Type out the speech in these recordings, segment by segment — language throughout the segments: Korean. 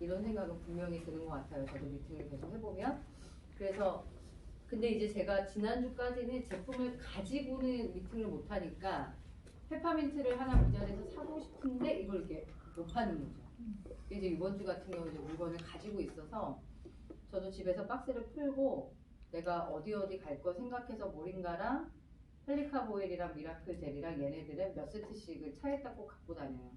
이런 생각은 분명히 드는 것 같아요. 저도 미팅을 계속 해보면. 그래서 근데 이제 제가 지난주까지는 제품을 가지고는 미팅을 못하니까 페퍼민트를 하나 무전에서 사고 싶은데 이걸 이렇게 못 파는 거죠. 이제 이번 주 같은 경우 이제 물건을 가지고 있어서 저도 집에서 박스를 풀고 내가 어디 갈 거 생각해서 모링가랑 펠리카 보일이랑 미라클 젤이랑 얘네들은 몇 세트씩을 차에다 꼭 갖고 다녀요.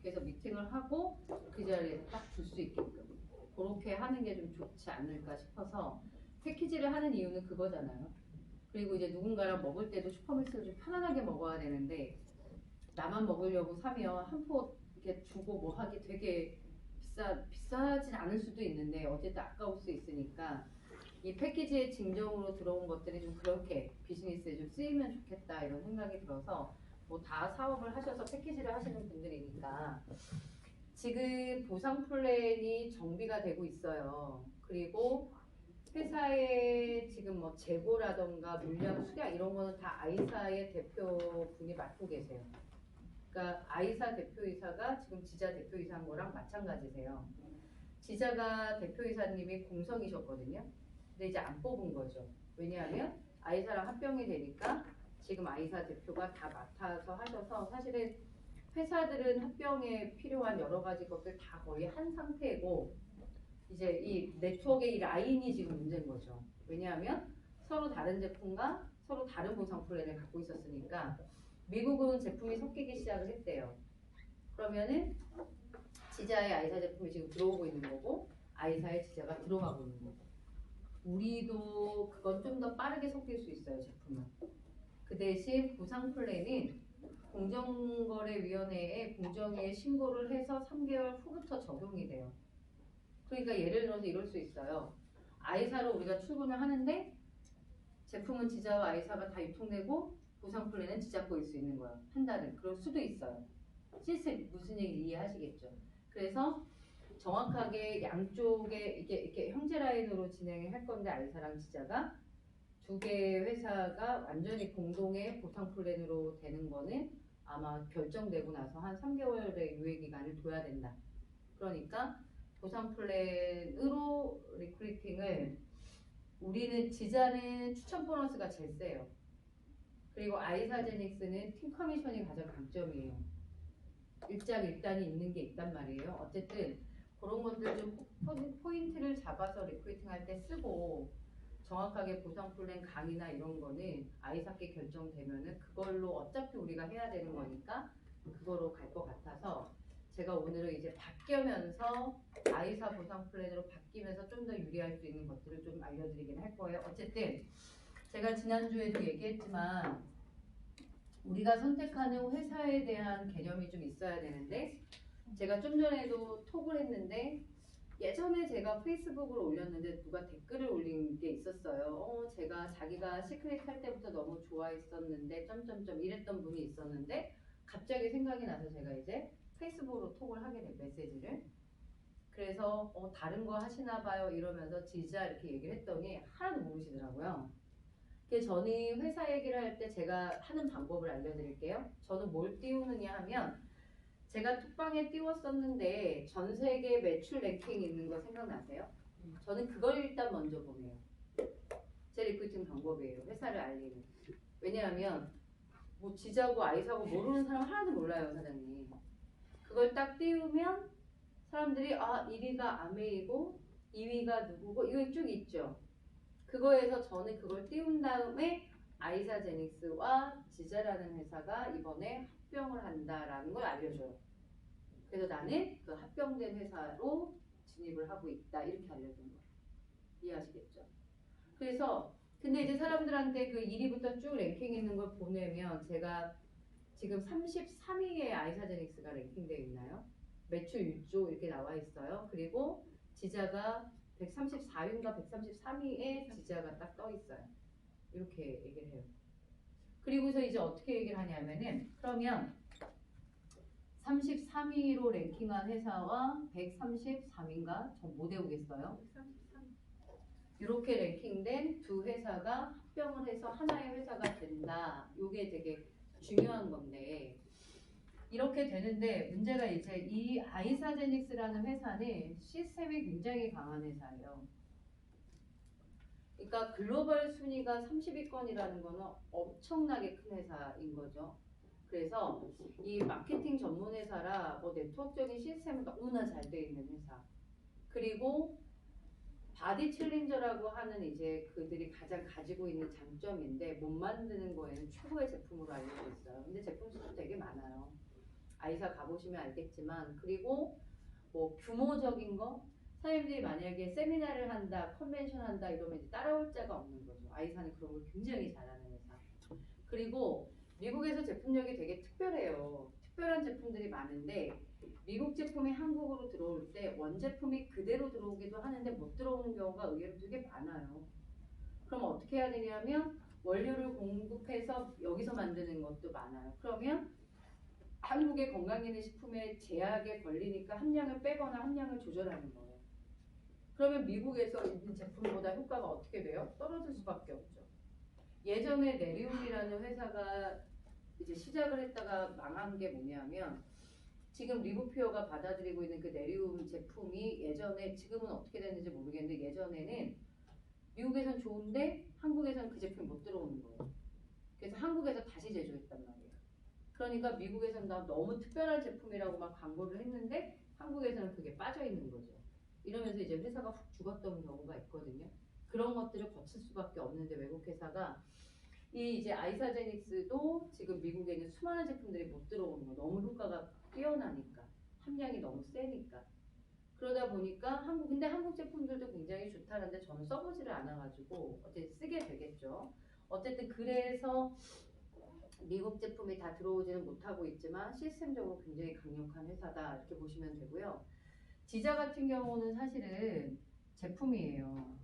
그래서 미팅을 하고 그 자리에서 딱 줄 수 있게끔 그렇게 하는 게 좀 좋지 않을까 싶어서 패키지를 하는 이유는 그거잖아요. 그리고 이제 누군가랑 먹을 때도 슈퍼맥스를 좀 편안하게 먹어야 되는데 나만 먹으려고 사면 한 포 이렇게 주고 뭐 하기 되게 비싸진 않을 수도 있는데 어쨌든 아까울 수 있으니까 이 패키지의 증정으로 들어온 것들이 좀 그렇게 비즈니스에 좀 쓰이면 좋겠다 이런 생각이 들어서 뭐 다 사업을 하셔서 패키지를 하시는 분들이니까 지금 보상 플랜이 정비가 되고 있어요. 그리고 회사의 지금 뭐 재고라던가 물량 수량 이런 거는 다 아이사의 대표분이 맡고 계세요. 그러니까 아이사 대표이사가 지금 지자 대표이사인 거랑 마찬가지세요. 지자가 대표이사님이 공석이셨거든요. 근데 이제 안 뽑은 거죠. 왜냐하면 아이사랑 합병이 되니까 지금 아이사 대표가 다 맡아서 하셔서 사실은 회사들은 합병에 필요한 여러 가지 것들 다 거의 한 상태고 이제 이 네트워크의 이 라인이 지금 문제인 거죠. 왜냐하면 서로 다른 제품과 서로 다른 보상 플랜을 갖고 있었으니까 미국은 제품이 섞이기 시작을 했대요. 그러면은 지자의 아이사 제품이 지금 들어오고 있는 거고 아이사의 지자가 들어가고 있는 거고 우리도 그건 좀 더 빠르게 섞일 수 있어요. 제품은. 그 대신 보상 플랜은 공정거래위원회에 공정위에 신고를 해서 3개월 후부터 적용이 돼요. 그러니까 예를 들어서 이럴 수 있어요. 아이사로 우리가 출근을 하는데 제품은 지자와 아이사가 다 유통되고 보상 플랜은 지자 거일 수 있는 거예요. 한 달은. 그럴 수도 있어요. 시스템 무슨 얘기인지 이해하시겠죠? 그래서 정확하게 양쪽에 이렇게 형제 라인으로 진행을 할 건데 아이사랑 지자가 두 개의 회사가 완전히 공동의 보상 플랜으로 되는 거는 아마 결정되고 나서 한 3개월의 유예 기간을 둬야 된다. 그러니까 보상 플랜으로 리크루팅을 우리는 지자는 추천 보너스가 제일 세요. 그리고 아이사제닉스는 팀 커미션이 가장 강점이에요. 일장일단이 있는 게 있단 말이에요. 어쨌든 그런 것들 좀 포인트를 잡아서 리크루팅 할 때 쓰고 정확하게 보상 플랜 강의나 이런 거는 아이사께 결정되면은 그걸로 어차피 우리가 해야 되는 거니까 그거로 갈 것 같아서 제가 오늘은 이제 바뀌면서 아이사 보상 플랜으로 바뀌면서 좀 더 유리할 수 있는 것들을 좀 알려드리긴 할 거예요. 어쨌든 제가 지난주에도 얘기했지만 우리가 선택하는 회사에 대한 개념이 좀 있어야 되는데 제가 좀 전에도 톡을 했는데 예전에 제가 페이스북을 올렸는데 누가 댓글을 올린 게 있었어요. 제가 자기가 시크릿 할 때부터 너무 좋아했었는데 점점점 이랬던 분이 있었는데 갑자기 생각이 나서 제가 이제 페이스북으로 톡을 하게 된 메시지를 그래서 다른 거 하시나 봐요 이러면서 지자 이렇게 얘기를 했더니 하나도 모르시더라고요. 그래서 저는 회사 얘기를 할 때 제가 하는 방법을 알려드릴게요. 저는 뭘 띄우느냐 하면 제가 톡방에 띄웠었는데 전 세계 매출 랭킹 있는 거 생각나세요? 저는 그걸 일단 먼저 보내요. 제 리크루팅 방법이에요. 회사를 알리는. 왜냐하면 뭐 지자고 아이사고 모르는 사람 하나도 몰라요, 사장님. 그걸 딱 띄우면 사람들이 1위가 아메이고 2위가 누구고 이거 쭉 있죠. 그거에서 저는 그걸 띄운 다음에 아이사제닉스와 지자라는 회사가 이번에 합병을 한다라는 걸 알려줘요. 그래서 나는 그 합병된 회사로 진입을 하고 있다 이렇게 알려준 거예요. 이해하시겠죠? 그래서 근데 이제 사람들한테 그 1위부터 쭉 랭킹 있는 걸 보내면 제가 지금 33위에 아이사제닉스가 랭킹되어 있나요? 매출 1조 이렇게 나와 있어요. 그리고 지자가 134위인가 133위에 지자가 딱 떠 있어요. 이렇게 얘기를 해요. 그리고서 이제 어떻게 얘기를 하냐면은 그러면 33위로 랭킹한 회사와 133위인가? 전 못 외우겠어요. 133. 이렇게 랭킹된 두 회사가 합병을 해서 하나의 회사가 된다. 이게 되게 중요한 건데 이렇게 되는데 문제가 이제 이 아이사제닉스라는 회사는 시스템이 굉장히 강한 회사예요. 그러니까 글로벌 순위가 30위권이라는 거는 엄청나게 큰 회사인 거죠. 그래서 이 마케팅 전문 회사라 뭐 네트워크적인 시스템은 너무나 잘 돼 있는 회사. 그리고 바디 챌린저라고 하는 이제 그들이 가장 가지고 있는 장점인데 못 만드는 거에는 최고의 제품으로 알려져 있어요. 근데 제품 수도 되게 많아요. 아이사 가보시면 알겠지만 그리고 뭐 규모적인 거 사람들이 만약에 세미나를 한다, 컨벤션 한다 이러면 이제 따라올 자가 없는 거죠. 아이사는 그런 걸 굉장히 잘하는 회사. 그리고 미국에서 제품력이 되게 특별해요. 특별한 제품들이 많은데 미국 제품이 한국으로 들어올 때 원제품이 그대로 들어오기도 하는데 못 들어오는 경우가 의외로 되게 많아요. 그럼 어떻게 해야 되냐면 원료를 공급해서 여기서 만드는 것도 많아요. 그러면 한국의 건강기능식품에 제약에 걸리니까 함량을 빼거나 함량을 조절하는 거예요. 그러면 미국에서 있는 제품보다 효과가 어떻게 돼요? 떨어질 수밖에 없죠. 예전에 네리움이라는 회사가 이제 시작을 했다가 망한 게 뭐냐면 지금 리보피어가 받아들이고 있는 그 네리움 제품이 예전에 지금은 어떻게 됐는지 모르겠는데 예전에는 미국에선 좋은데 한국에선 그 제품이 못 들어오는 거예요. 그래서 한국에서 다시 제조했단 말이에요. 그러니까 미국에서는 너무 특별한 제품이라고 막 광고를 했는데 한국에서는 그게 빠져 있는 거죠. 이러면서 이제 회사가 훅 죽었던 경우가 있거든요. 그런 것들을 거칠 수밖에 없는데 외국 회사가 이 이제 아이사제닉스도 지금 미국에 있는 수많은 제품들이 못 들어오는 거 너무 효과가 뛰어나니까 함량이 너무 세니까 그러다 보니까 근데 한국 제품들도 굉장히 좋다는데 저는 써보지를 않아가지고 어쨌든 쓰게 되겠죠. 어쨌든 그래서 미국 제품이 다 들어오지는 못하고 있지만 시스템적으로 굉장히 강력한 회사다 이렇게 보시면 되고요. 지자 같은 경우는 사실은 제품이에요.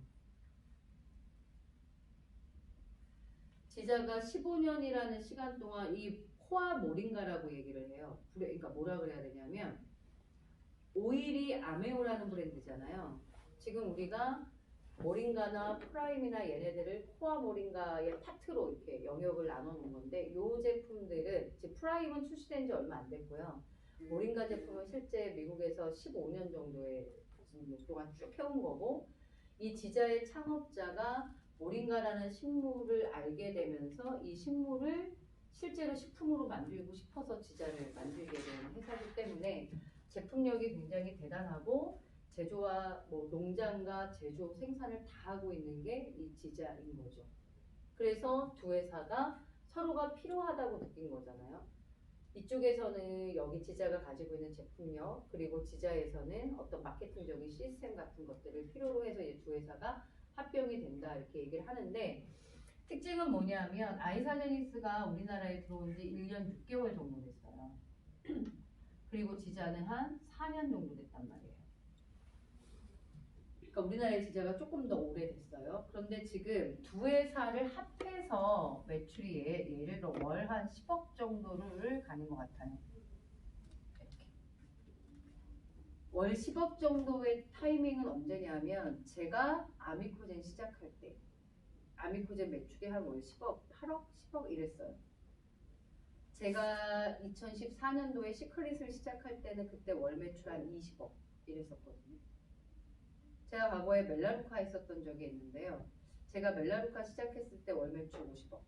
지자가 15년이라는 시간 동안 이 포아 모링가라고 얘기를 해요. 그러니까 뭐라 그래야 되냐면 오일이 아메오라는 브랜드잖아요. 지금 우리가 모링가나 프라임이나 얘네들을 포아 모링가의 파트로 이렇게 영역을 나눠 놓은 건데 이 제품들은 이제 프라임은 출시된 지 얼마 안 됐고요. 모링가 제품은 실제 미국에서 15년 정도의 동안 쭉 해온 거고 이 지자의 창업자가 모링가라는 식물을 알게 되면서 이 식물을 실제로 식품으로 만들고 싶어서 지자를 만들게 된 회사이기 때문에 제품력이 굉장히 대단하고 제조와 뭐 농장과 제조 생산을 다 하고 있는 게 이 지자인 거죠. 그래서 두 회사가 서로가 필요하다고 느낀 거잖아요. 이쪽에서는 여기 지자가 가지고 있는 제품력 그리고 지자에서는 어떤 마케팅적인 시스템 같은 것들을 필요로 해서 이 두 회사가 합병이 된다 이렇게 얘기를 하는데 특징은 뭐냐면 아이사제닉스가 우리나라에 들어온 지 1년 6개월 정도 됐어요. 그리고 지자는 한 4년 정도 됐단 말이에요. 그러니까 우리나라의 지자가 조금 더 오래됐어요. 그런데 지금 두 회사를 합해서 매출이 예를 들어 월 한 10억 정도를 가는 것 같아요. 이렇게. 월 10억 정도의 타이밍은 언제냐면 제가 아미코젠 시작할 때 아미코젠 매출이 한 월 10억, 8억, 10억 이랬어요. 제가 2014년도에 시크릿을 시작할 때는 그때 월 매출 한 20억 이랬었거든요. 제가 과거에 멜라루카 했었던 적이 있는데요. 제가 멜라루카 시작했을 때 월 매출 50억.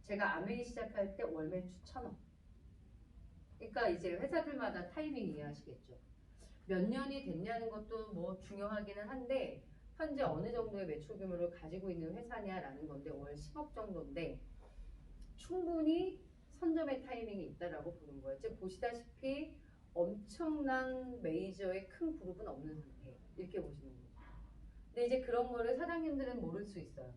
제가 아메이 시작할 때 월 매출 1000억. 그러니까 이제 회사들마다 타이밍 이해하시겠죠. 몇 년이 됐냐는 것도 뭐 중요하기는 한데 현재 어느 정도의 매출 규모를 가지고 있는 회사냐라는 건데 월 10억 정도인데 충분히 선점의 타이밍이 있다라고 보는 거예요. 즉 보시다시피 엄청난 메이저의 큰 그룹은 없는 상태 이렇게 보시는 거예요. 근데 이제 그런 거를 사장님들은 모를 수 있어요.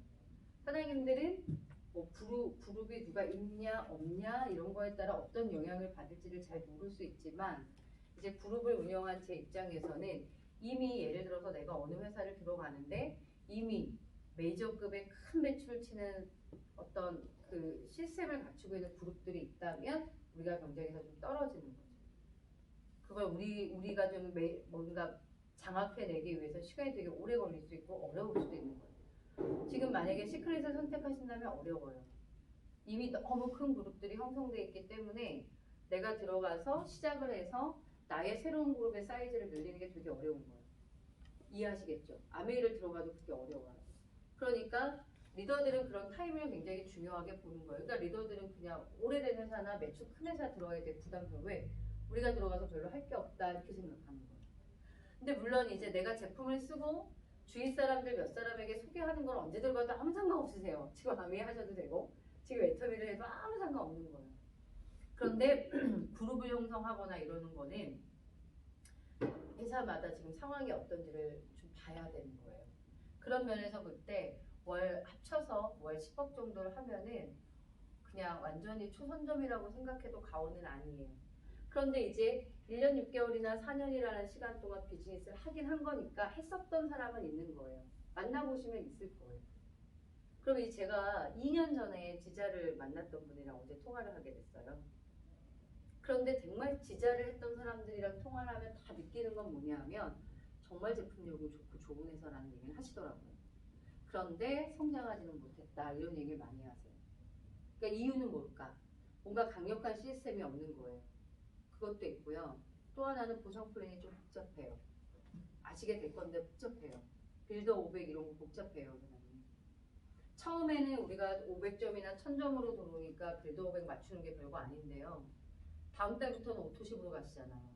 사장님들은 뭐 그룹이 누가 있냐 없냐 이런 거에 따라 어떤 영향을 받을지를 잘 모를 수 있지만 이제 그룹을 운영한 제 입장에서는 이미 예를 들어서 내가 어느 회사를 들어가는데 이미 메이저급의 큰 매출을 치는 어떤 그 시스템을 갖추고 있는 그룹들이 있다면 우리가 경쟁에서 좀 떨어지는 거죠. 그걸 우리가 좀 뭔가 장악해내기 위해서 시간이 되게 오래 걸릴 수 있고 어려울 수도 있는 거예요. 지금 만약에 시크릿을 선택하신다면 어려워요. 이미 너무 큰 그룹들이 형성되어 있기 때문에 내가 들어가서 시작을 해서 나의 새로운 그룹의 사이즈를 늘리는 게 되게 어려운 거예요. 이해하시겠죠? 아메이를 들어가도 그게 어려워요. 그러니까 리더들은 그런 타이밍을 굉장히 중요하게 보는 거예요. 그러니까 리더들은 그냥 오래된 회사나 매출 큰 회사 들어가야 돼 부담스러워. 왜? 우리가 들어가서 별로 할 게 없다 이렇게 생각하는 거예요. 근데 물론 이제 내가 제품을 쓰고 주위 사람들 몇 사람에게 소개하는 건 언제 들어가도 아무 상관 없으세요. 지금 아메이 하셔도 되고 지금 애터미를 해도 아무 상관 없는 거예요. 그런데 그룹을 형성하거나 이러는 거는 회사마다 지금 상황이 어떤지를 좀 봐야 되는 거예요. 그런 면에서 그때 월 합쳐서 월 10억 정도를 하면은 그냥 완전히 초선점이라고 생각해도 과오는 아니에요. 그런데 이제 1년 6개월이나 4년이라는 시간 동안 비즈니스를 하긴 한 거니까 했었던 사람은 있는 거예요. 만나보시면 있을 거예요. 그럼 이제 제가 2년 전에 지자를 만났던 분이랑 어제 통화를 하게 됐어요. 그런데 정말 지자를 했던 사람들이랑 통화를 하면 다 느끼는 건 뭐냐 하면 정말 제품력은 좋고 좋은 회사라는 얘기를 하시더라고요. 그런데 성장하지는 못했다 이런 얘기를 많이 하세요. 그러니까 이유는 뭘까? 뭔가 강력한 시스템이 없는 거예요. 그것도 있고요. 또 하나는 보상 플랜이 좀 복잡해요. 아시게 될 건데 복잡해요. 빌더 500 이런 거 복잡해요. 그다음에. 처음에는 우리가 500점이나 1000점으로 들어오니까 빌더 500 맞추는 게 별거 아닌데요. 다음 달부터는 오토십으로 가시잖아요.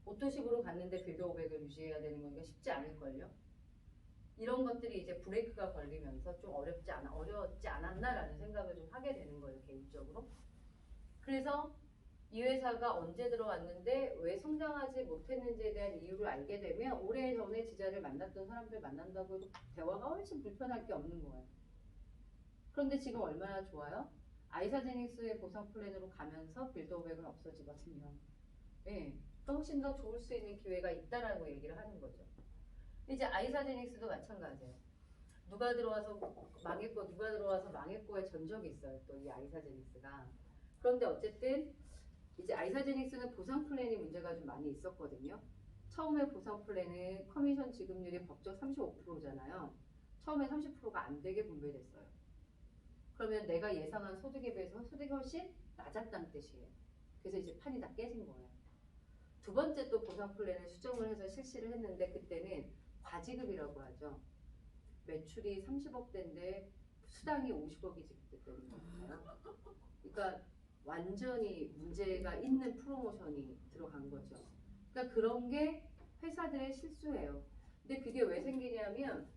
오토십으로 갔는데 빌더 500을 유지해야 되는 거니까 쉽지 않을걸요. 이런 것들이 이제 브레이크가 걸리면서 좀 어렵지 않았나라는 생각을 좀 하게 되는 거예요, 개인적으로. 그래서 이 회사가 언제 들어왔는데 왜 성장하지 못했는지에 대한 이유를 알게 되면 오래전에 지자를 만났던 사람들 만난다고 해도 대화가 훨씬 불편할 게 없는 거예요. 그런데 지금 얼마나 좋아요? 아이사제닉스의 보상 플랜으로 가면서 빌더 500은 없어지거든요. 네, 훨씬 더 좋을 수 있는 기회가 있다라고 얘기를 하는 거죠. 이제 아이사제닉스도 마찬가지예요. 누가 들어와서 망했고 누가 들어와서 망했고의 전적이 있어요. 또 이 아이사제닉스가. 그런데 어쨌든 이제 아이사제닉스는 보상 플랜이 문제가 좀 많이 있었거든요. 처음에 보상 플랜은 커미션 지급률이 법적 35%잖아요. 처음에 30%가 안 되게 분배됐어요. 그러면 내가 예상한 소득에 비해서 소득이 훨씬 낮았다는 뜻이에요. 그래서 이제 판이 다 깨진 거예요. 두 번째 또 보상 플랜을 수정을 해서 실시를 했는데 그때는 과지급이라고 하죠. 매출이 30억대인데 수당이 50억이 지급됐다는 거예요. 그러니까 완전히 문제가 있는 프로모션이 들어간 거죠. 그러니까 그런 게 회사들의 실수예요. 근데 그게 왜 생기냐면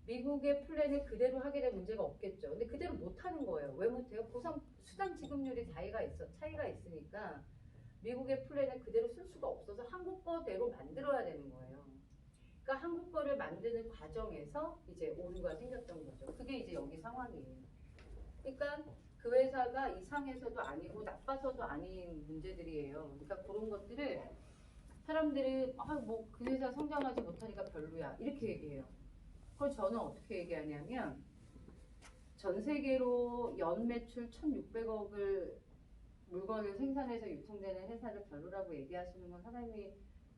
미국의 플랜을 그대로 하게 된 문제가 없겠죠. 근데 그대로 못 하는 거예요. 왜 못해요? 보상 수당 지급률이 차이가 있으니까 미국의 플랜을 그대로 쓸 수가 없어서 한국 거대로 만들어야 되는 거예요. 그러니까 한국 거를 만드는 과정에서 이제 오류가 생겼던 거죠. 그게 이제 여기 상황이에요. 그러니까 그 회사가 이상해서도 아니고 나빠서도 아닌 문제들이에요. 그러니까 그런 것들을 사람들이 뭐 그 회사 성장하지 못하니까 별로야 이렇게 얘기해요. 그걸 저는 어떻게 얘기하냐면 전 세계로 연 매출 1,600억을 물건을 생산해서 유통되는 회사를 별로라고 얘기하시는 건 사장님이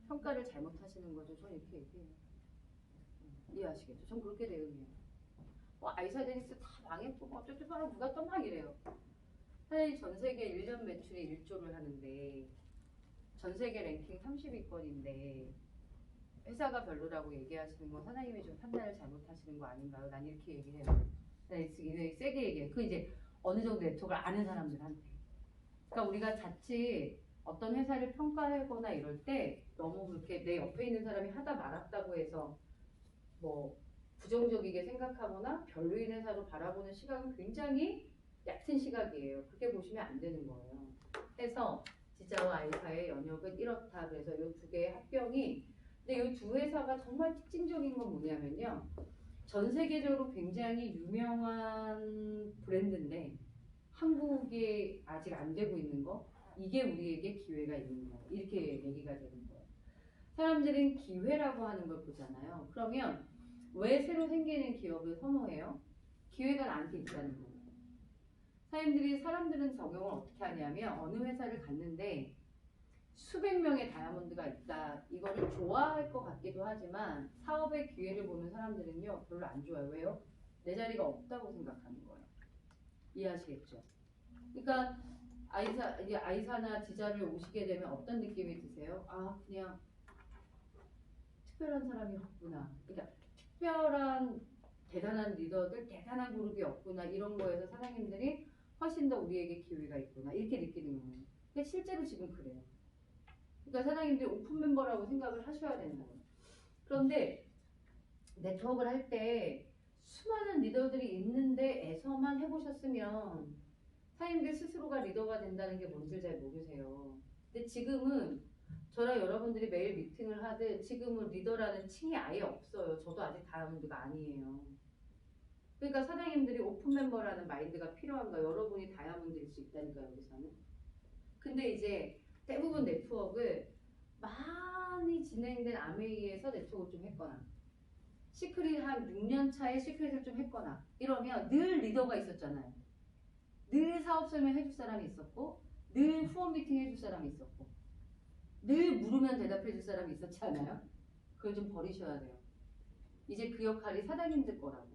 평가를 잘못하시는 거죠. 저는 이렇게 얘기해요. 이해하시겠죠? 전 그렇게 대응해요. 아이사제닉스 다 망했고 어쩌고 하라 누가 또 막 이래요. 사실 전 세계 1년 매출이 1조를 하는데 전 세계 랭킹 30위권인데 회사가 별로라고 얘기하시는 건 사장님이 좀 판단을 잘못하시는 거 아닌가요? 난 이렇게 얘기해요. 세게 얘기해요. 그 이제 어느 정도 네트워크를 아는 사람들한테. 그러니까 우리가 자칫 어떤 회사를 평가하거나 이럴 때 너무 그렇게 내 옆에 있는 사람이 하다 말았다고 해서 뭐 부정적이게 생각하거나 별로인 회사로 바라보는 시각은 굉장히 얕은 시각이에요. 그렇게 보시면 안 되는 거예요. 해서 지자와 아이사의 연역은 이렇다. 그래서 이 두 개의 합병이 근데 이 두 회사가 정말 특징적인 건 뭐냐면요. 전 세계적으로 굉장히 유명한 브랜드인데 한국에 아직 안 되고 있는 거 이게 우리에게 기회가 있는 거예요. 이렇게 얘기가 되는 거예요. 사람들은 기회라고 하는 걸 보잖아요. 그러면 왜 새로 생기는 기업을 선호해요? 기회가 나한테 있다는 거예요. 사람들은 적용을 어떻게 하냐면 어느 회사를 갔는데 수백 명의 다이아몬드가 있다. 이거를 좋아할 것 같기도 하지만 사업의 기회를 보는 사람들은요. 별로 안 좋아요. 왜요? 내 자리가 없다고 생각하는 거예요. 이해하시겠죠? 그러니까 이제 아이사나 지자를 오시게 되면 어떤 느낌이 드세요? 아, 그냥 특별한 사람이 없구나. 그러니까 특별한 대단한 리더들, 대단한 그룹이 없구나. 이런 거에서 사장님들이 훨씬 더 우리에게 기회가 있구나. 이렇게 느끼는 거예요. 근데 실제로 지금 그래요. 그러니까 사장님들이 오픈 멤버라고 생각을 하셔야 되는 거예요. 그런데 네트워크를 할 때 수많은 리더들이 있는데에서만 해보셨으면 사장님들 스스로가 리더가 된다는 게 뭔지 잘 모르세요. 근데 지금은 저랑 여러분들이 매일 미팅을 하듯 지금은 리더라는 칭이 아예 없어요. 저도 아직 다이아몬드가 아니에요. 그러니까 사장님들이 오픈 멤버라는 마인드가 필요한 거예요. 여러분이 다이아몬드일 수 있다니까 여기서는. 근데 이제 대부분 네트워크를 많이 진행된 아메이에서 네트워크를 좀 했거나 시크릿 한 6년 차에 시크릿을 좀 했거나 이러면 늘 리더가 있었잖아요. 늘 사업 설명 해줄 사람이 있었고 늘 후원 미팅 해줄 사람이 있었고 늘 물으면 대답해 줄 사람이 있었지 않아요? 그걸 좀 버리셔야 돼요. 이제 그 역할이 사장님들 거라고.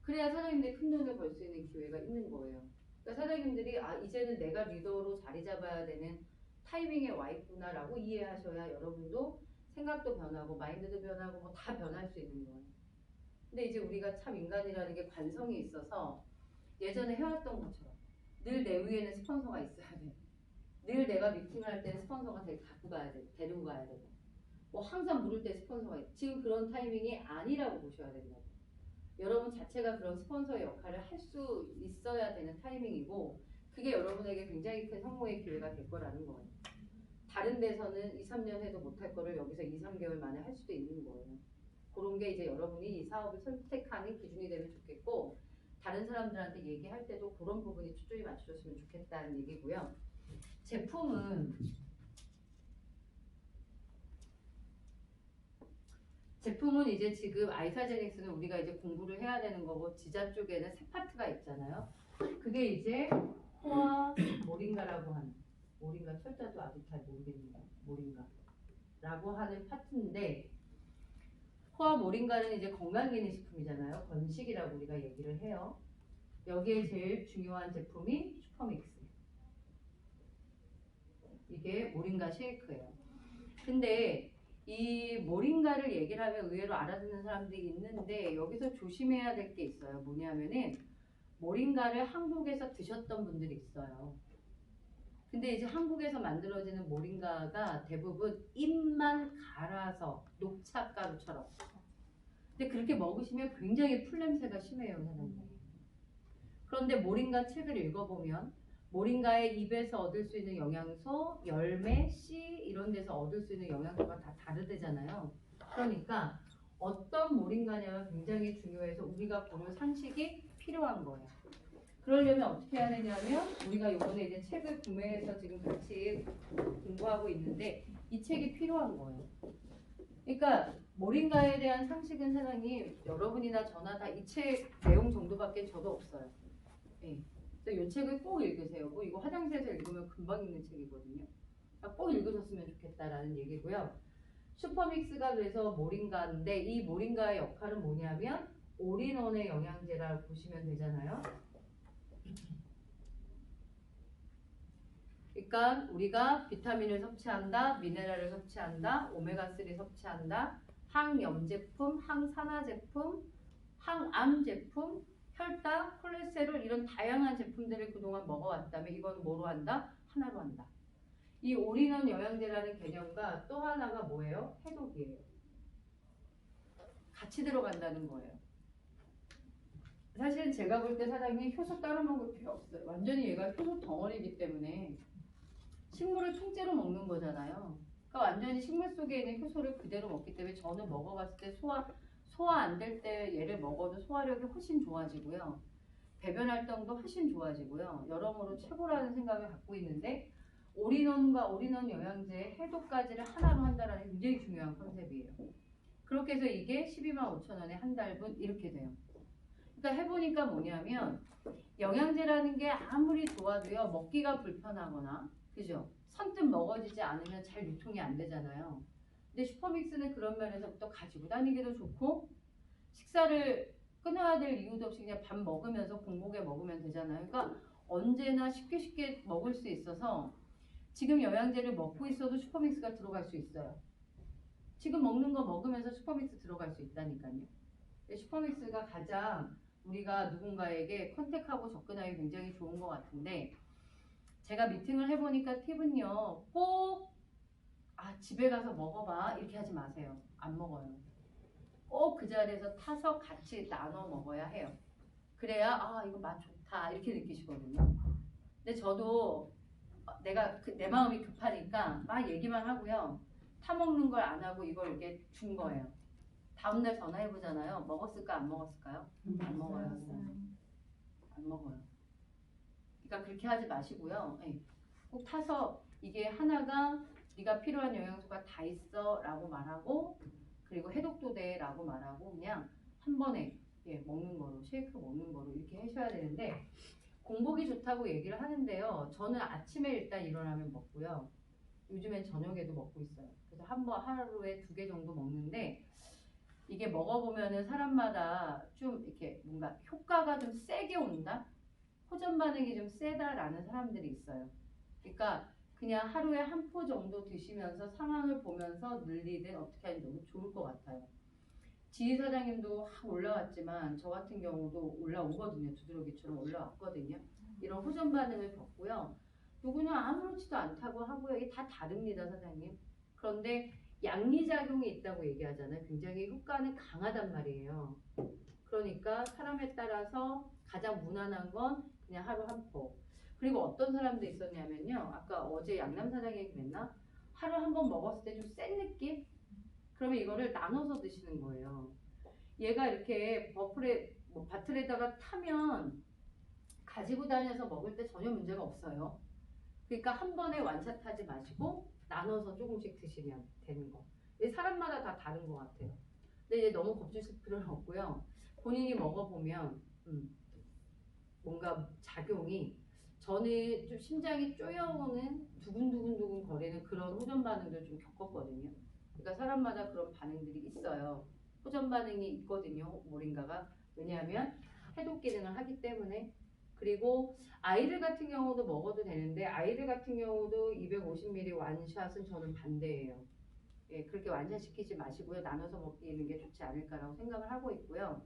그래야 사장님들이 큰 돈을 벌 수 있는 기회가 있는 거예요. 그러니까 사장님들이 이제는 내가 리더로 자리 잡아야 되는 타이밍에 와 있구나 라고 이해하셔야 여러분도 생각도 변하고 마인드도 변하고 뭐 다 변할 수 있는 거예요. 근데 이제 우리가 참 인간이라는 게 관성이 있어서 예전에 해왔던 것처럼 늘 내 위에는 스폰서가 있어야 돼. 늘 내가 미팅을 할 때는 스폰서가 갖고 가야 돼. 데리고 가야 되고. 뭐 항상 물을 때 스폰서가 있고. 지금 그런 타이밍이 아니라고 보셔야 된다고. 여러분 자체가 그런 스폰서의 역할을 할 수 있어야 되는 타이밍이고 그게 여러분에게 굉장히 큰 성공의 기회가 될 거라는 거예요. 다른 데서는 2, 3년 해도 못할 거를 여기서 2, 3개월 만에 할 수도 있는 거예요. 그런 게 이제 여러분이 이 사업을 선택하는 기준이 되면 좋겠고 다른 사람들한테 얘기할 때도 그런 부분이 초점이 맞춰졌으면 좋겠다는 얘기고요. 제품은 이제 지금 아이사제닉스는 우리가 이제 공부를 해야 되는 거고 지자 쪽에는 세 파트가 있잖아요. 그게 이제 코아 모링가라고 하는 모링가 철자도 아직 잘 모르겠네요. 모링가라고 하는 파트인데 코아 모링가는 이제 건강기능식품이잖아요. 건식이라고 우리가 얘기를 해요. 여기에 제일 중요한 제품이 슈퍼믹스. 이게 모링가 쉐이크예요. 근데 이 모링가를 얘기를 하면 의외로 알아듣는 사람들이 있는데 여기서 조심해야 될 게 있어요. 뭐냐면은 모링가를 한국에서 드셨던 분들이 있어요. 근데 이제 한국에서 만들어지는 모링가가 대부분 잎만 갈아서 녹차가루처럼. 근데 그렇게 먹으시면 굉장히 풀냄새가 심해요, 사장님. 그런데 모링가 책을 읽어보면 모링가의 잎에서 얻을 수 있는 영양소, 열매, 씨 이런 데서 얻을 수 있는 영양소가 다 다르대잖아요. 그러니까 어떤 모링가냐가 굉장히 중요해서 우리가 보는 상식이 필요한 거예요. 그러려면 어떻게 해야 되냐면 우리가 이번에 이제 책을 구매해서 지금 같이 공부하고 있는데 이 책이 필요한 거예요. 그러니까 모링가에 대한 상식은 사장님 여러분이나 저나 다 이 책 내용 정도밖에 저도 없어요. 네. 이 책을 꼭 읽으세요. 뭐 이거 화장실에서 읽으면 금방 읽는 책이거든요. 그러니까 꼭 읽으셨으면 좋겠다라는 얘기고요. 슈퍼믹스가 그래서 모링가인데 이 모링가의 역할은 뭐냐면 올인원의 영양제라고 보시면 되잖아요. 그러니까 우리가 비타민을 섭취한다, 미네랄을 섭취한다, 오메가3 섭취한다, 항염 제품, 항산화 제품, 항암 제품, 혈당, 콜레스테롤 이런 다양한 제품들을 그동안 먹어왔다면 이건 뭐로 한다? 하나로 한다. 이 올인원 영양제라는 개념과 또 하나가 뭐예요? 해독이에요. 같이 들어간다는 거예요. 사실은 제가 볼 때 사장님 효소 따로 먹을 필요 없어요. 완전히 얘가 효소 덩어리이기 때문에 식물을 통째로 먹는 거잖아요. 그러니까 완전히 식물 속에 있는 효소를 그대로 먹기 때문에 저는 먹어봤을 때 소화 안 될 때 얘를 먹어도 소화력이 훨씬 좋아지고요. 배변 활동도 훨씬 좋아지고요. 여러모로 최고라는 생각을 갖고 있는데 올인원과 올인원 영양제 해독까지를 하나로 한다는 게 굉장히 중요한 컨셉이에요. 그렇게 해서 이게 125,000원에 한 달분 이렇게 돼요. 그러니까 해보니까 뭐냐면 영양제라는 게 아무리 좋아도요. 먹기가 불편하거나 그죠? 선뜻 먹어지지 않으면 잘 유통이 안 되잖아요. 근데 슈퍼믹스는 그런 면에서부터 가지고 다니기도 좋고 식사를 끊어야 될 이유도 없이 그냥 밥 먹으면서 공복에 먹으면 되잖아요. 그러니까 언제나 쉽게 먹을 수 있어서 지금 영양제를 먹고 있어도 슈퍼믹스가 들어갈 수 있어요. 지금 먹는 거 먹으면서 슈퍼믹스 들어갈 수 있다니까요. 슈퍼믹스가 가장 우리가 누군가에게 컨택하고 접근하기 굉장히 좋은 것 같은데, 제가 미팅을 해보니까 팁은요, 꼭 집에 가서 먹어봐 이렇게 하지 마세요. 안 먹어요. 꼭 그 자리에서 타서 같이 나눠 먹어야 해요. 그래야 이거 맛 좋다 이렇게 느끼시거든요. 근데 저도 내 마음이 급하니까 막 얘기만 하고요. 타 먹는 걸 안 하고 이걸 이렇게 준 거예요. 다음날 전화해보잖아요. 먹었을까 안 먹었을까요? 안 먹어요. 안 먹어요. 그러니까 그렇게 하지 마시고요. 꼭 타서 이게 하나가 네가 필요한 영양소가 다 있어 라고 말하고, 그리고 해독도 돼 라고 말하고, 그냥 한 번에 먹는 거로, 쉐이크 먹는 거로 이렇게 하셔야 되는데, 공복이 좋다고 얘기를 하는데요. 저는 아침에 일단 일어나면 먹고요. 요즘엔 저녁에도 먹고 있어요. 그래서 하루에 2개 정도 먹는데, 이게 먹어보면은 사람마다 좀 이렇게 뭔가 효과가 좀 세게 온다? 호전 반응이 좀 세다라는 사람들이 있어요. 그러니까 그냥 하루에 한 포 정도 드시면서 상황을 보면서 늘리든 어떻게 하든 너무 좋을 것 같아요. 지휘사장님도 확 올라왔지만 저 같은 경우도 올라오거든요. 두드러기처럼 올라왔거든요. 이런 호전 반응을 겪고요. 누구는 아무렇지도 않다고 하고요. 이게 다 다릅니다, 사장님. 그런데 양리작용이 있다고 얘기하잖아요. 굉장히 효과는 강하단 말이에요. 그러니까 사람에 따라서 가장 무난한 건 그냥 하루 한 포. 그리고 어떤 사람도 있었냐면요. 아까 어제 양남 사장 얘기했나? 하루 한 번 먹었을 때 좀 센 느낌? 그러면 이거를 나눠서 드시는 거예요. 얘가 이렇게 바틀에다가 타면 가지고 다녀서 먹을 때 전혀 문제가 없어요. 그러니까 한 번에 완샷하지 마시고 나눠서 조금씩 드시면 되는 거. 사람마다 다 다른 것 같아요. 근데 이제 너무 겁주실 필요는 없고요. 본인이 먹어보면 뭔가 작용이, 저는 좀 심장이 쪼여오는 두근두근 거리는 그런 호전 반응들 좀 겪었거든요. 그러니까 사람마다 그런 반응들이 있어요. 호전 반응이 있거든요. 모링가가. 왜냐하면 해독 기능을 하기 때문에. 그리고 아이들 같은 경우도 먹어도 되는데, 아이들 같은 경우도 250ml 완샷은 저는 반대예요. 그렇게 완샷 시키지 마시고요. 나눠서 먹기는 게 좋지 않을까라고 생각을 하고 있고요.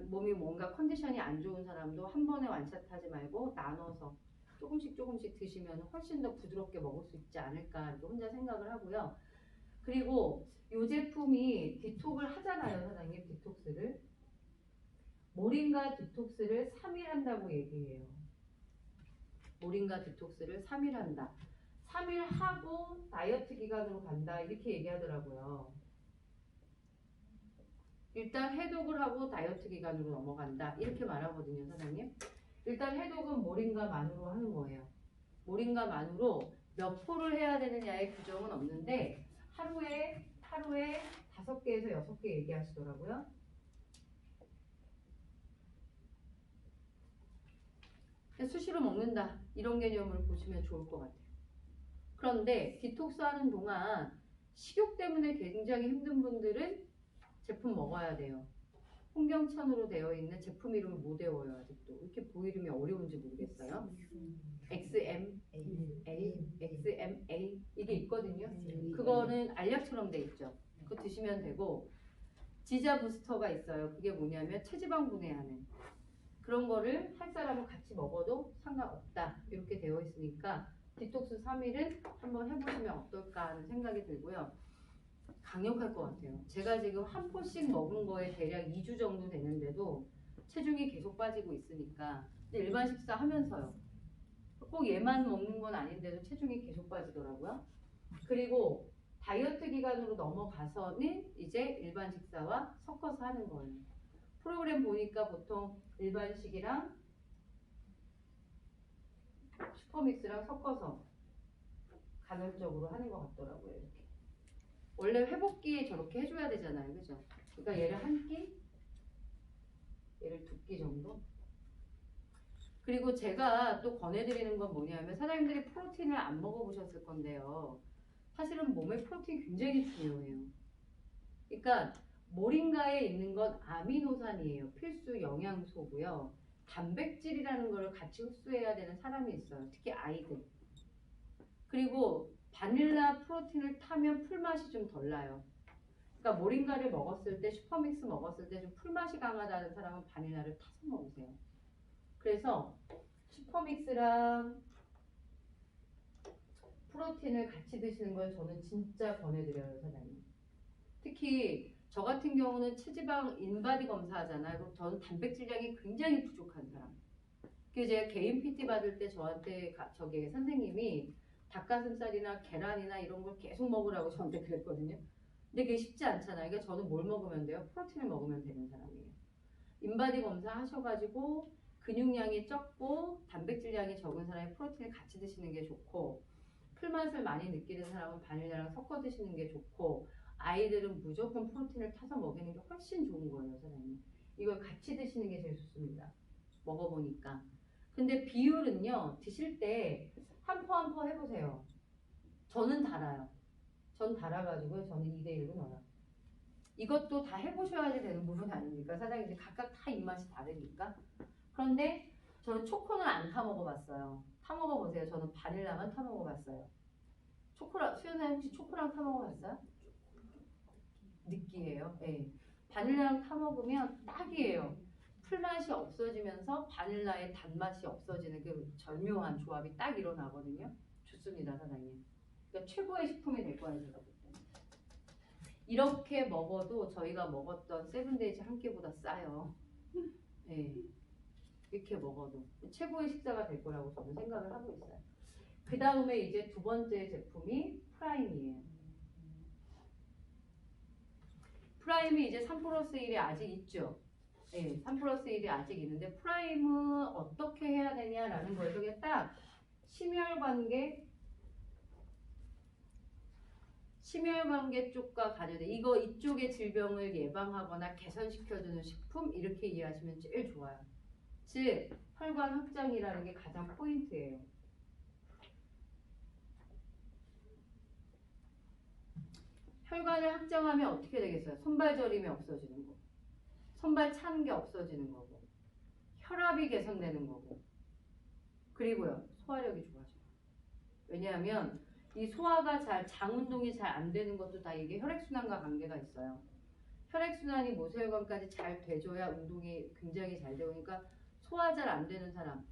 몸이 뭔가 컨디션이 안 좋은 사람도 한 번에 완샷하지 말고 나눠서 조금씩 드시면 훨씬 더 부드럽게 먹을 수 있지 않을까 이렇게 혼자 생각을 하고요. 그리고 이 제품이 디톡을 하잖아요, 사장님. 디톡스를. 모링가 디톡스를 3일 한다고 얘기해요. 모링가 디톡스를 3일 한다. 3일 하고 다이어트 기간으로 간다 이렇게 얘기하더라고요. 일단 해독을 하고 다이어트 기간으로 넘어간다 이렇게 말하거든요, 사장님. 일단 해독은 모링가만으로 하는 거예요. 모링가만으로 몇 포를 해야 되느냐의 규정은 없는데 하루에 5개에서 6개 얘기하시더라고요. 수시로 먹는다 이런 개념을 보시면 좋을 것 같아요. 그런데 디톡스 하는 동안 식욕 때문에 굉장히 힘든 분들은 제품 먹어야 돼요. 홍경천으로 되어 있는 제품 이름을 못 외워요, 아직도. 왜 이렇게 보이름이 어려운지 모르겠어요. XMA 이게 있거든요. 그거는 알약처럼 돼 있죠. 그거 드시면 되고, 지자 부스터가 있어요. 그게 뭐냐면 체지방 분해하는 그런 거를 할 사람은 같이 먹어도 상관없다 이렇게 되어 있으니까 디톡스 3일은 한번 해보시면 어떨까 하는 생각이 들고요. 강력할 것 같아요. 제가 지금 한 포씩 먹은 거에 대략 2주 정도 되는데도 체중이 계속 빠지고 있으니까. 근데 일반 식사 하면서요. 꼭 얘만 먹는 건 아닌데도 체중이 계속 빠지더라고요. 그리고 다이어트 기간으로 넘어가서는 이제 일반 식사와 섞어서 하는 거예요. 프로그램 보니까 보통 일반식이랑 슈퍼믹스랑 섞어서 간헐적으로 하는 것 같더라고요. 이렇게. 원래 회복기에 저렇게 해줘야 되잖아요. 그죠? 그러니까 얘를 한 끼, 얘를 2끼 정도. 그리고 제가 또 권해드리는 건 뭐냐면, 사장님들이 프로틴을 안 먹어보셨을 건데요. 사실은 몸에 프로틴 굉장히 중요해요. 그러니까 모링가에 있는 건 아미노산이에요. 필수 영양소고요. 단백질이라는 걸 같이 흡수해야 되는 사람이 있어요. 특히 아이들. 그리고 바닐라 프로틴을 타면 풀맛이 좀 덜 나요. 그러니까 모링가를 먹었을 때, 슈퍼믹스 먹었을 때 좀 풀맛이 강하다는 사람은 바닐라를 타서 먹으세요. 그래서 슈퍼믹스랑 프로틴을 같이 드시는 걸 저는 진짜 권해드려요, 사장님. 특히 저 같은 경우는 체지방 인바디 검사하잖아요. 그럼 저는 단백질량이 굉장히 부족한 사람. 그래서 제가 개인 PT 받을 때 저한테 저기 선생님이 닭가슴살이나 계란이나 이런 걸 계속 먹으라고 저한테 그랬거든요. 근데 그게 쉽지 않잖아요. 그러니까 저는 뭘 먹으면 돼요? 프로틴을 먹으면 되는 사람이에요. 인바디 검사 하셔가지고 근육량이 적고 단백질량이 적은 사람이 프로틴을 같이 드시는 게 좋고, 풀맛을 많이 느끼는 사람은 바닐라랑 섞어 드시는 게 좋고, 아이들은 무조건 프로틴을 타서 먹이는 게 훨씬 좋은 거예요, 사장님. 이걸 같이 드시는 게 제일 좋습니다. 먹어보니까. 근데 비율은요, 드실 때 한 포 한 포 해보세요. 저는 달아요. 전 달아가지고 저는 2대1로 넣어요. 이것도 다 해보셔야지 되는 부분 아닙니까? 사장님들 각각 다 입맛이 다르니까. 그런데 저는 초코는 안 타 먹어봤어요. 타 먹어보세요. 저는 바닐라만 타 먹어봤어요. 초코랑, 수연아 혹시 초코랑 타 먹어봤어요? 느끼해요. 네. 바닐라랑 타 먹으면 딱이에요. 풀맛이 없어지면서 바닐라의 단맛이 없어지는 그 절묘한 조합이 딱 일어나거든요. 좋습니다, 사장님. 그러니까 최고의 식품이 될 거예요, 제가 볼 때. 이렇게 먹어도 저희가 먹었던 세븐데이즈 한 끼보다 싸요. 네. 이렇게 먹어도 최고의 식사가 될 거라고 저는 생각을 하고 있어요. 그 다음에 이제 두 번째 제품이 프라임이에요. 프라임이 이제 3+1이 아직 있죠. 네, 3+1이 아직 있는데 프라임은 어떻게 해야 되냐라는 거예요. 그게 딱 심혈관계 쪽과 관련돼 이거 이쪽의 질병을 예방하거나 개선시켜주는 식품 이렇게 이해하시면 제일 좋아요. 즉 혈관 확장이라는 게 가장 포인트예요. 혈관을 확장하면 어떻게 되겠어요? 손발 저림이 없어지는 거, 손발 차는 게 없어지는 거고, 혈압이 개선되는 거고, 그리고요 소화력이 좋아져요. 왜냐하면 이 소화가 장 운동이 잘 안 되는 것도 다 이게 혈액순환과 관계가 있어요. 혈액순환이 모세혈관까지 잘 돼줘야 운동이 굉장히 잘 되고, 그러니까 소화 잘 안 되는 사람,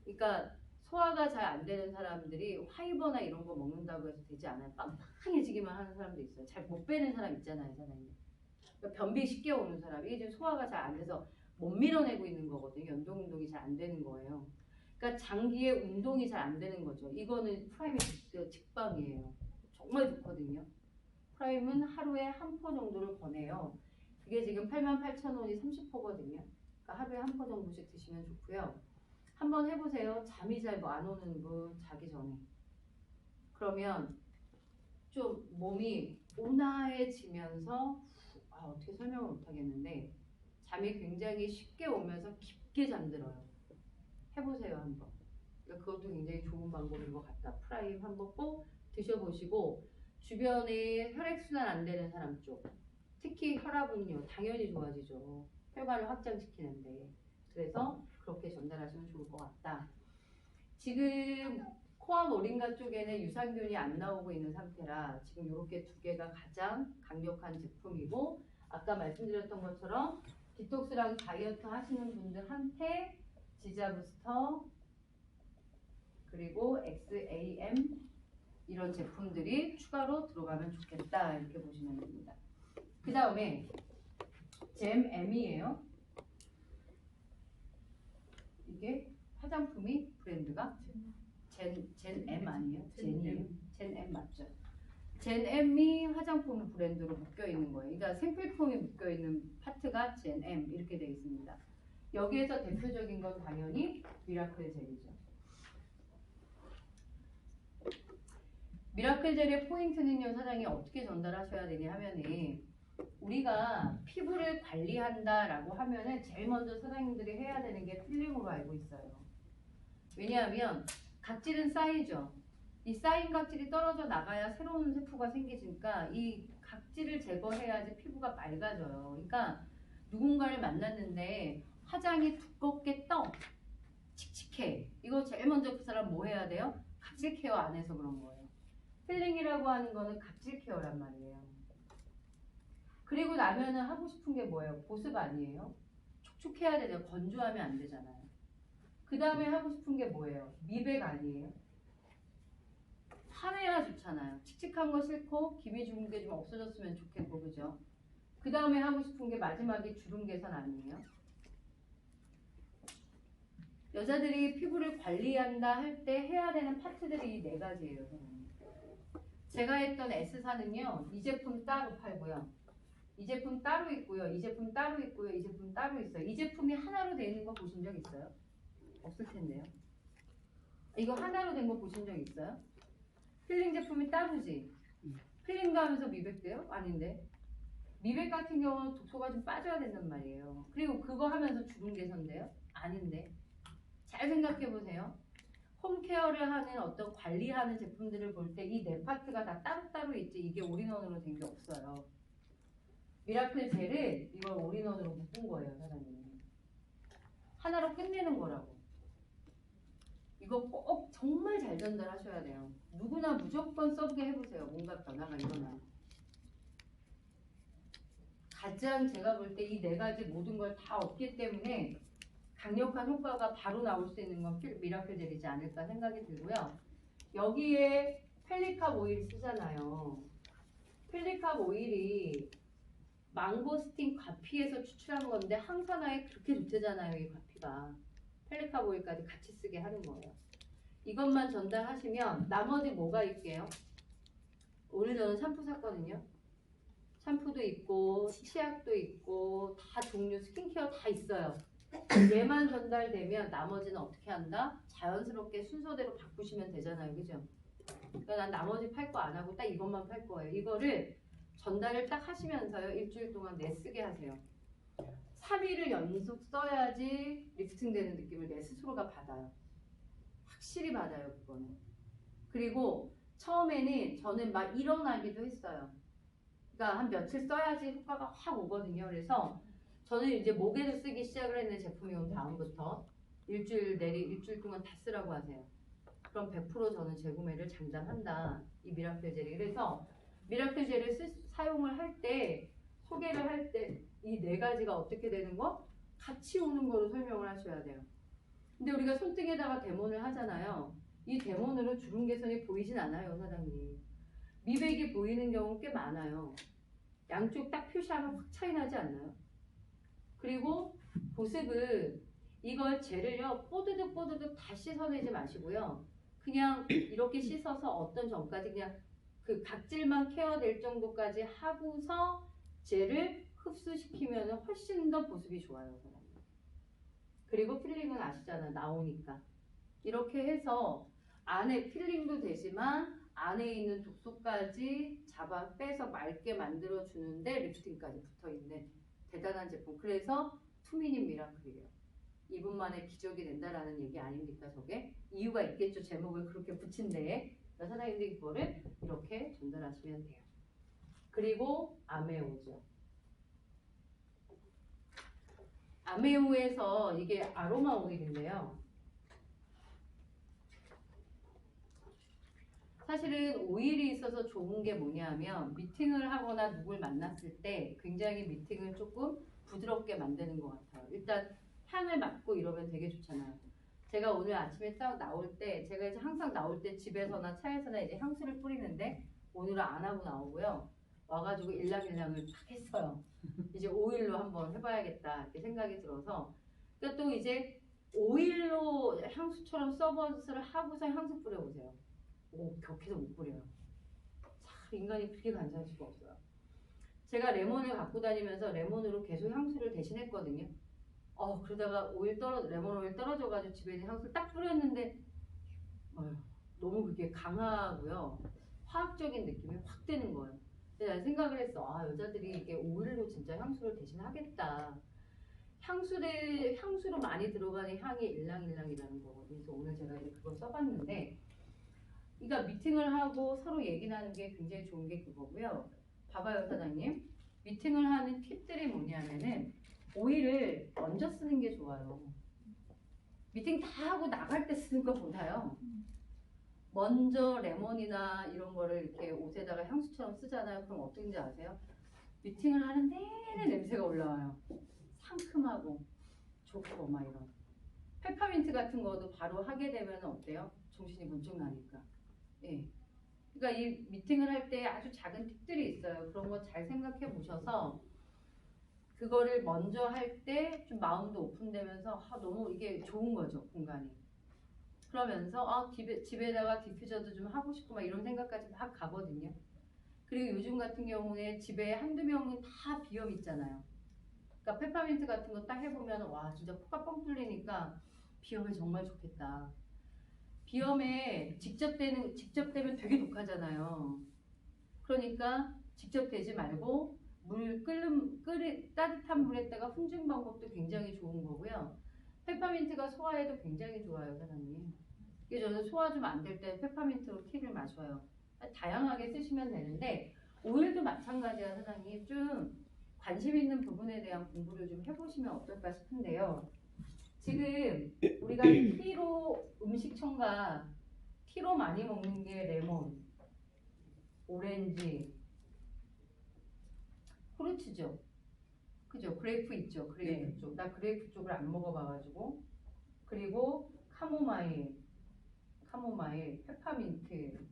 그러니까 소화가 잘 안 되는 사람들이 화이버나 이런 거 먹는다고 해서 되지 않아요. 빵빵해지기만 하는 사람도 있어요. 잘 못 빼는 사람 있잖아요, 사장님. 그러니까 변비 쉽게 오는 사람, 이게 지금 소화가 잘 안 돼서 못 밀어내고 있는 거거든요. 연동 운동이 잘 안 되는 거예요. 그러니까 장기에 운동이 잘 안 되는 거죠. 이거는 프라임이 직방이에요. 정말 좋거든요. 프라임은 하루에 한 포 정도를 권해요. 그게 지금 88,000원이 30포거든요. 그러니까 하루에 한 포 정도씩 드시면 좋고요. 한번 해보세요. 잠이 잘 안 오는 분 자기 전에. 그러면 좀 몸이 온화해지면서 어떻게 설명을 못하겠는데 잠이 굉장히 쉽게 오면서 깊게 잠들어요. 해보세요 한번. 그러니까 그것도 굉장히 좋은 방법인 것 같다. 프라임 한번 꼭 드셔보시고 주변에 혈액순환 안 되는 사람 쪽 특히 혈압은요 당연히 좋아지죠. 혈관을 확장시키는데 그래서 그렇게 전달하시면 좋을 것 같다. 지금 코와 모링가 쪽에는 유산균이 안 나오고 있는 상태라 지금 이렇게 두 개가 가장 강력한 제품이고 아까 말씀드렸던 것처럼 디톡스랑 다이어트 하시는 분들한테 지자부스터 그리고 XAM 이런 제품들이 추가로 들어가면 좋겠다 이렇게 보시면 됩니다. 그 다음에 잼M이에요. 이게 화장품이 브랜드가 젠M 아니에요? 젠이에요? 젠M 맞죠? 젠M이 화장품 브랜드로 묶여 있는 거예요. 그러니까 생필품이 묶여 있는 파트가 젠M 이렇게 되어 있습니다. 여기에서 대표적인 건 당연히 미라클 젤이죠. 미라클 젤의 포인트는요, 사장님 어떻게 전달하셔야 되냐 하면은 우리가 피부를 관리한다라고 하면은 제일 먼저 사장님들이 해야 되는 게 필링으로 알고 있어요. 왜냐하면 각질은 쌓이죠. 이 쌓인 각질이 떨어져 나가야 새로운 세포가 생기니까 이 각질을 제거해야지 피부가 맑아져요. 그러니까 누군가를 만났는데 화장이 두껍게 떠. 칙칙해. 이거 제일 먼저 그 사람 뭐 해야 돼요? 각질 케어 안 해서 그런 거예요. 필링이라고 하는 거는 각질 케어란 말이에요. 그리고 나면은 하고 싶은 게 뭐예요? 보습 아니에요? 촉촉해야 되죠. 건조하면 안 되잖아요. 그 다음에 하고 싶은 게 뭐예요? 미백 아니에요? 환해야 좋잖아요. 칙칙한 거 싫고 기미 죽은 게 좀 없어졌으면 좋겠고, 그죠? 그 다음에 하고 싶은 게 마지막에 주름 개선 아니에요? 여자들이 피부를 관리한다 할 때 해야 되는 파트들이 이 네 가지예요. 제가 했던 S사는요. 이 제품 따로 팔고요. 이 제품 따로 있고요. 이 제품 따로 있고요. 이 제품 따로 있어요. 이 제품이 하나로 되어 있는 거 보신 적 있어요? 없을 텐데요. 이거 하나로 된 거 보신 적 있어요? 필링 제품이 따로지. 필링도 하면서 미백돼요? 아닌데. 미백 같은 경우는 독소가 좀 빠져야 된단 말이에요. 그리고 그거 하면서 주름 개선돼요? 아닌데. 잘 생각해 보세요. 홈케어를 하는 어떤 관리하는 제품들을 볼 때 이 네 파트가 다 따로따로 있지 이게 올인원으로 된 게 없어요. 미라클 젤은 이걸 올인원으로 묶은 거예요, 사장님. 하나로 끝내는 거라고. 이거 꼭 정말 잘 전달하셔야 돼요. 누구나 무조건 써보게 해보세요. 뭔가 변화가 일어나요. 가장 제가 볼 때 이 네 가지 모든 걸 다 얻기 때문에 강력한 효과가 바로 나올 수 있는 건 미라클 젤이지 않을까 생각이 들고요. 여기에 펠리캅 오일 쓰잖아요. 펠리캅 오일이 망고스틴 과피에서 추출한 건데 항산화에 그렇게 좋대잖아요. 이 과피가. 펠리캅 오일까지 같이 쓰게 하는 거예요. 이것만 전달하시면 나머지 뭐가 있게요? 오늘 저는 샴푸 샀거든요. 샴푸도 있고 치약도 있고 다 종류 스킨케어 다 있어요. 얘만 전달되면 나머지는 어떻게 한다? 자연스럽게 순서대로 바꾸시면 되잖아요. 그죠? 그러니까 난 나머지 팔 거 안 하고 딱 이것만 팔 거예요. 이거를 전달을 딱 하시면서요. 일주일 동안 내쓰게 하세요. 3일을 연속 써야지 리프팅 되는 느낌을 내 스스로가 받아요. 확실히 받아요. 그거는. 그리고 처음에는 저는 막 일어나기도 했어요. 그러니까 한 며칠 써야지 효과가 확 오거든요. 그래서 저는 이제 목에도 쓰기 시작을 했는 제품이 온 다음부터 일주일 동안 다 쓰라고 하세요. 그럼 100% 저는 재구매를 장담한다. 이 미라클 젤이. 그래서 미라클 젤을 사용을 할 때 소개를 할 때 이 네 가지가 어떻게 되는 거? 같이 오는 거로 설명을 하셔야 돼요. 근데 우리가 손등에다가 데몬을 하잖아요. 이 데몬으로 주름 개선이 보이진 않아요, 사장님. 미백이 보이는 경우 꽤 많아요. 양쪽 딱 표시하면 확 차이 나지 않나요? 그리고 보습은 이걸 젤을요 뽀드득 뽀드득 다 씻어내지 마시고요. 그냥 이렇게 씻어서 어떤 전까지 그냥 그 각질만 케어될 정도까지 하고서 젤을 흡수시키면 훨씬 더 보습이 좋아요. 그리고 필링은 아시잖아요. 나오니까. 이렇게 해서 안에 필링도 되지만 안에 있는 독소까지 잡아 빼서 맑게 만들어 주는데 리프팅까지 붙어있는 대단한 제품. 그래서 투미닛 미라클이에요. 2분 만에 기적이 된다라는 얘기 아닙니까? 저게 이유가 있겠죠. 제목을 그렇게 붙인 데에. 사장님들이 그거를 이렇게 전달하시면 돼요. 그리고 아메오죠. 아메오에서 이게 아로마 오일인데요. 사실은 오일이 있어서 좋은 게 뭐냐면 미팅을 하거나 누굴 만났을 때 굉장히 미팅을 조금 부드럽게 만드는 것 같아요. 일단 향을 맡고 이러면 되게 좋잖아요. 제가 오늘 아침에 딱 나올 때 제가 이제 항상 나올 때 집에서나 차에서나 이제 향수를 뿌리는데 오늘은 안 하고 나오고요. 와가지고 일랑일랑을 탁 했어요. 이제 오일로 한번 해봐야겠다 이렇게 생각이 들어서 그러니까 또 이제 오일로 향수처럼 서버스를 하고서 향수 뿌려보세요. 오, 격해서 못 뿌려요. 참 인간이 그렇게 간사할 수가 없어요. 제가 레몬을 갖고 다니면서 레몬으로 계속 향수를 대신했거든요. 그러다가 레몬 오일 떨어져가지고 집에 있는 향수를 딱 뿌렸는데 너무 그게 강하고요. 화학적인 느낌이 확 드는 거예요. 근데 난 생각을 했어. 여자들이 이게 오일로 진짜 향수를 대신하겠다. 향수로 많이 들어가는 향이 일랑일랑이라는 거거든요. 그래서 오늘 제가 이제 그걸 써봤는데 그러니까 미팅을 하고 서로 얘기 나누는 게 굉장히 좋은 게 그거고요. 봐봐요, 사장님. 미팅을 하는 팁들이 뭐냐면은 오일을 먼저 쓰는 게 좋아요. 미팅 다 하고 나갈 때 쓰는 것보다요. 먼저 레몬이나 이런 거를 이렇게 옷에다가 향수처럼 쓰잖아요. 그럼 어떻게인지 아세요? 미팅을 하는 내내 냄새가 올라와요. 상큼하고 좋고 막 이런. 페퍼민트 같은 거도 바로 하게 되면 어때요? 정신이 번쩍 나니까. 예. 그러니까 이 미팅을 할 때 아주 작은 팁들이 있어요. 그런 거 잘 생각해 보셔서 그거를 먼저 할 때 좀 마음도 오픈되면서 너무 이게 좋은 거죠, 공간이. 그러면서 집에다가 디퓨저도 좀 하고 싶고 막 이런 생각까지 막 가거든요. 그리고 요즘 같은 경우에 집에 한두 명은 다 비염 있잖아요. 그러니까 페퍼민트 같은 거 딱 해보면 와 진짜 코가 뻥 뚫리니까 비염에 정말 좋겠다. 비염에 직접 되면 되게 독하잖아요. 그러니까 직접 되지 말고 따뜻한 물에다가 훈증 방법도 굉장히 좋은 거고요. 페퍼민트가 소화에도 굉장히 좋아요, 사장님. 저는 소화 좀 안 될 때 페퍼민트로 티를 마셔요. 다양하게 쓰시면 되는데 오일도 마찬가지야, 사장님. 좀 관심 있는 부분에 대한 공부를 좀 해보시면 어떨까 싶은데요. 지금 우리가 티로 음식 첨가, 티로 많이 먹는 게 레몬, 오렌지, 후르츠죠. 그죠? 그레이프 있죠. 그레이프 쪽. 나 그레이프 쪽을 안 먹어봐가지고. 그리고 카모마일, 페퍼민트.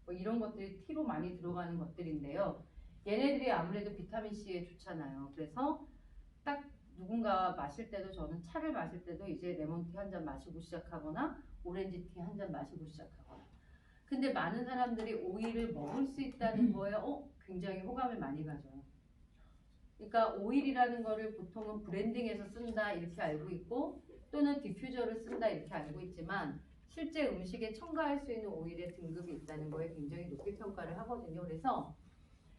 뭐 이런 것들이 티로 많이 들어가는 것들인데요. 얘네들이 아무래도 비타민C에 좋잖아요. 그래서 딱 누군가 마실 때도 저는 차를 마실 때도 이제 레몬티 한 잔 마시고 시작하거나 오렌지티 한 잔 마시고 시작하거나. 근데 많은 사람들이 오일을 먹을 수 있다는 거에 굉장히 호감을 많이 가져요. 그러니까 오일이라는 거를 보통은 브랜딩해서 쓴다 이렇게 알고 있고 또는 디퓨저를 쓴다 이렇게 알고 있지만 실제 음식에 첨가할 수 있는 오일의 등급이 있다는 거에 굉장히 높게 평가를 하거든요. 그래서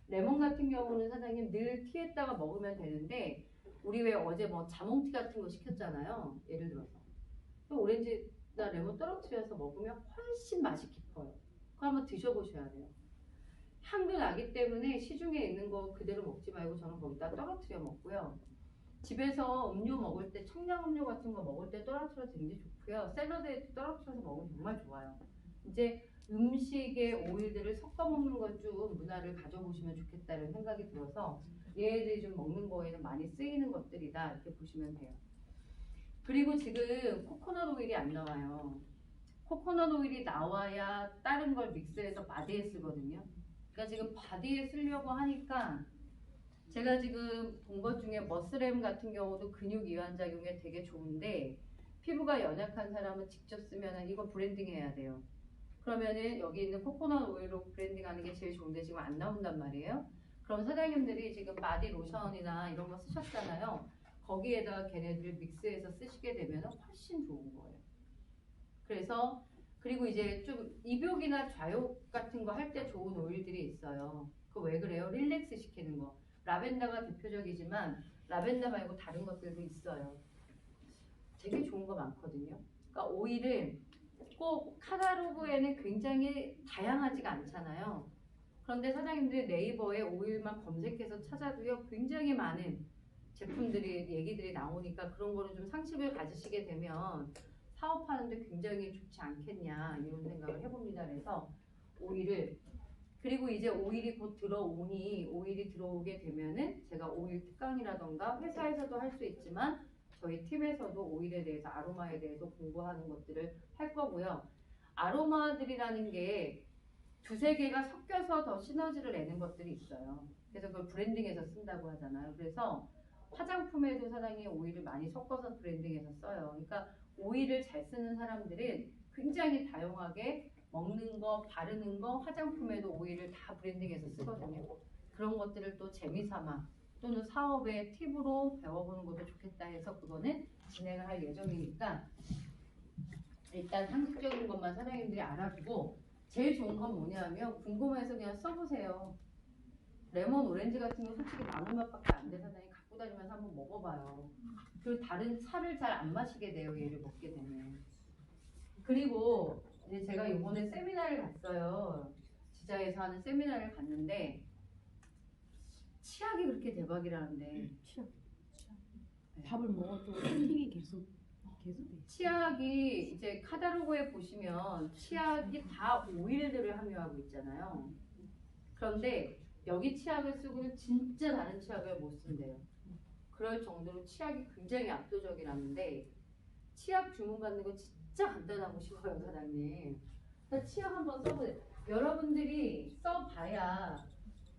레몬 같은 경우는 사장님 늘 티에다가 먹으면 되는데 우리 왜 어제 뭐 자몽티 같은 거 시켰잖아요. 예를 들어서 또 오렌지나 레몬 떨어뜨려서 먹으면 훨씬 맛이 깊어요. 그거 한번 드셔보셔야 돼요. 향도 나기 때문에 시중에 있는 거 그대로 먹지 말고 저는 거기다 떨어뜨려 먹고요. 집에서 음료 먹을 때 청량음료 같은 거 먹을 때 떨어뜨려 드는 게 좋고요. 샐러드에 떨어뜨려서 먹으면 정말 좋아요. 이제 음식에 오일들을 섞어 먹는 것 좀 문화를 가져보시면 좋겠다는 생각이 들어서 얘네들이 좀 먹는 거에는 많이 쓰이는 것들이다 이렇게 보시면 돼요. 그리고 지금 코코넛 오일이 안 나와요. 코코넛 오일이 나와야 다른 걸 믹스해서 바디에 쓰거든요. 그러니까 지금 바디에 쓰려고 하니까 제가 지금 본 것 중에 머스램 같은 경우도 근육 이완 작용에 되게 좋은데 피부가 연약한 사람은 직접 쓰면 이거 브랜딩 해야 돼요. 그러면은 여기 있는 코코넛 오일로 브랜딩 하는 게 제일 좋은데 지금 안 나온단 말이에요. 그럼 사장님들이 지금 바디 로션이나 이런 거 쓰셨잖아요. 거기에다가 걔네들 믹스해서 쓰시게 되면 훨씬 좋은 거예요. 그래서 그리고 이제 좀 입욕이나 좌욕 같은 거 할 때 좋은 오일들이 있어요. 그거 왜 그래요? 릴렉스 시키는 거. 라벤더가 대표적이지만 라벤더 말고 다른 것들도 있어요. 되게 좋은 거 많거든요. 그러니까 오일을 꼭 카탈로그에는 굉장히 다양하지가 않잖아요. 그런데 사장님들이 네이버에 오일만 검색해서 찾아도요 굉장히 많은 제품들이 얘기들이 나오니까 그런 거를 좀 상식을 가지시게 되면 사업하는데 굉장히 좋지 않겠냐 이런 생각을 해봅니다. 그래서 오일을 그리고 이제 오일이 곧 들어오니 오일이 들어오게 되면은 제가 오일 특강이라던가 회사에서도 할 수 있지만 저희 팀에서도 오일에 대해서 아로마에 대해서 공부하는 것들을 할 거고요. 아로마들이라는 게 두세 개가 섞여서 더 시너지를 내는 것들이 있어요. 그래서 그걸 브랜딩해서 쓴다고 하잖아요. 그래서 화장품에도 사장님이 오일을 많이 섞어서 브랜딩해서 써요. 그러니까 오일을 잘 쓰는 사람들은 굉장히 다양하게 먹는 거, 바르는 거, 화장품에도 오일을 다 브랜딩해서 쓰거든요. 그런 것들을 또 재미삼아 또는 사업의 팁으로 배워보는 것도 좋겠다 해서 그거는 진행을 할 예정이니까 일단 상식적인 것만 사장님들이 알아두고 제일 좋은 건 뭐냐면 궁금해서 그냥 써보세요. 레몬, 오렌지 같은 거 솔직히 마늘 맛밖에 안 돼 사장님 갖고 다니면서 한번 먹어봐요. 그리고 다른 차를 잘 안 마시게 돼요. 얘를 먹게 되면. 그리고 이제 제가 이번에 세미나를 갔어요. 지자에서 하는 세미나를 갔는데 치약이 그렇게 대박이라는데 치약. 네. 밥을 먹어도 팅팅이 계속 돼. 치약이 이제 카다로그에 보시면 치약이 다 오일들을 함유하고 있잖아요. 그런데 여기 치약을 쓰고는 진짜 다른 치약을 못 쓴대요. 그럴 정도로 치약이 굉장히 압도적이라는데 치약 주문받는 거 진짜 간단하고 쉬워요, 사장님. 그러니까 치약 한번 써보세요. 여러분들이 써봐야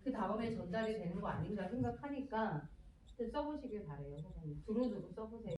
그 다음에 전달이 되는 거 아닌가 생각하니까 써보시길 바래요, 사장님. 두루두루 써보세요.